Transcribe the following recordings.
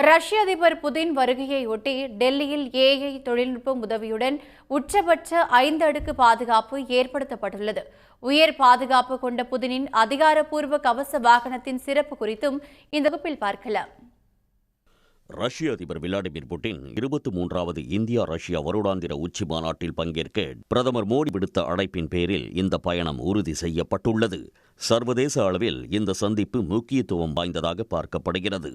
ரஷ்ய அதிபர் புதின் வருகையையொட்டி டெல்லியில் ஏஐ தொழில்நுட்பம் உதவியுடன் உச்சபட்ச 5 அடுக்கு பாதுகாப்பு ஏற்படுத்தப்பட்டுள்ளது. உயர் பாதுகாப்பு கொண்ட புதினின் அதிகாரப்பூர்வ கவச வாகனத்தின் சிறப்பு குறித்தும் இந்த வகுப்பில் பார்க்கலாம். ரஷ்ய அதிபர் விளாடிமிர் புட்டின் 23வது இந்தியா ரஷ்யா வருடாந்திர உச்சி மாநாட்டில் பங்கேற்க பிரதமர் மோடி விடுத்த அழைப்பின் பேரில் இந்த பயணம் உறுதி செய்யப்பட்டுள்ளது. சர்வதேச அளவில் இந்த சந்திப்பு முக்கியத்துவம் வாய்ந்ததாக பார்க்கப்படுகிறது.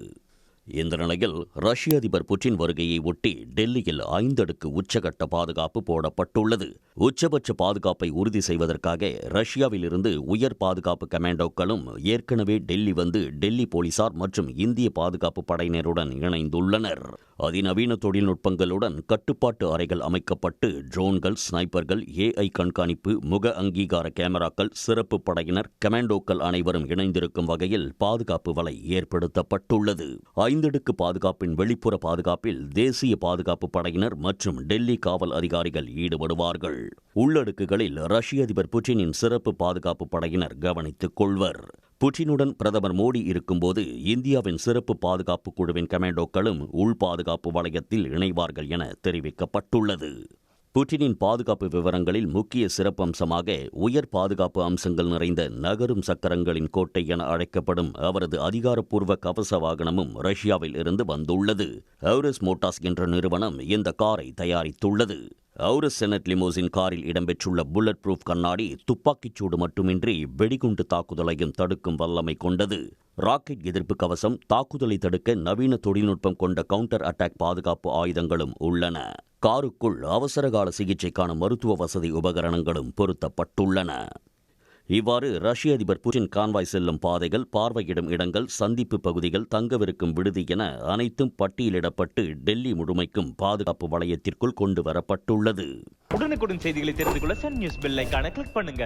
இந்த நிலையில் ரஷ்ய அதிபர் புட்டின் வருகையை ஒட்டி டெல்லியில் 5 அடுக்கு உச்சகட்ட பாதுகாப்பு போடப்பட்டுள்ளது. உச்சபட்ச பாதுகாப்பை உறுதி செய்வதற்காக ரஷ்யாவிலிருந்து உயர் பாதுகாப்பு கமாண்டோக்களும் ஏற்கனவே டெல்லி வந்து டெல்லி போலீசார் மற்றும் இந்திய பாதுகாப்பு படையினருடன் இணைந்துள்ளனர். அதிநவீன தொழில்நுட்பங்களுடன் கட்டுப்பாட்டு அறைகள் அமைக்கப்பட்டு ட்ரோன்கள், ஸ்னைப்பர்கள், ஏஐ கண்காணிப்பு, முக அங்கீகார கேமராக்கள், சிறப்பு படையினர், கமாண்டோக்கள் அனைவரும் இணைந்திருக்கும் வகையில் பாதுகாப்பு வலை ஏற்படுத்தப்பட்டுள்ளது. 5 அடுக்கு பாதுகாப்பின் வெளிப்புற பாதுகாப்பில் தேசிய பாதுகாப்பு படையினர் மற்றும் டெல்லி காவல் அதிகாரிகள் ஈடுபடுவார்கள். உள்ளடுக்குகளில் ரஷ்ய அதிபர் புட்டினின் சிறப்பு பாதுகாப்பு படையினர் கவனித்துக் கொள்வர். புட்டினுடன் பிரதமர் மோடி இருக்கும்போது இந்தியாவின் சிறப்பு பாதுகாப்பு குழுவின் கமாண்டோக்களும் உள் பாதுகாப்பு வளையத்தில் இணைவார்கள் என தெரிவிக்கப்பட்டுள்ளது. புட்டினின் பாதுகாப்பு விவரங்களில் முக்கிய சிறப்பம்சமாக உயர் பாதுகாப்பு அம்சங்கள் நிறைந்த நகரும் சக்கரங்களின் கோட்டை என அழைக்கப்படும் அவரது அதிகாரப்பூர்வ கவச வாகனமும் ரஷ்யாவில் இருந்து வந்துள்ளது. அவுரஸ் மோட்டார்ஸ் என்ற நிறுவனம் இந்த காரை தயாரித்துள்ளது. அவுரஸ் செனட் லிமோசின் காரில் இடம்பெற்றுள்ள புல்லட் ப்ரூஃப் கண்ணாடி துப்பாக்கிச்சூடு மட்டுமின்றி வெடிகுண்டு தாக்குதலையும் தடுக்கும் வல்லமை கொண்டது. ராக்கெட் எதிர்ப்பு கவசம், தாக்குதலை தடுக்க நவீன தொழில்நுட்பம் கொண்ட கவுண்டர் அட்டாக் பாதுகாப்பு ஆயுதங்களும் உள்ளன. காருக்குள் அவசரகால சிகிச்சைக்கான மருத்துவ வசதி உபகரணங்களும் பொருத்தப்பட்டுள்ளன. இவ்வாறு ரஷ்ய அதிபர் புட்டின் கான்வாய் செல்லும் பாதைகள், பார்வையிடும் இடங்கள், சந்திப்பு பகுதிகள், தங்கவிருக்கும் விடுதி என அனைத்தும் பட்டியலிடப்பட்டு டெல்லி முழுமைக்கும் பாதுகாப்பு வளையத்திற்குள் கொண்டு வரப்பட்டுள்ளது. உடனுக்குடன் செய்திகளை தெரிந்து கொள்ள சன் நியூஸ் பெல் ஐகானை கிளிக் பண்ணுங்க.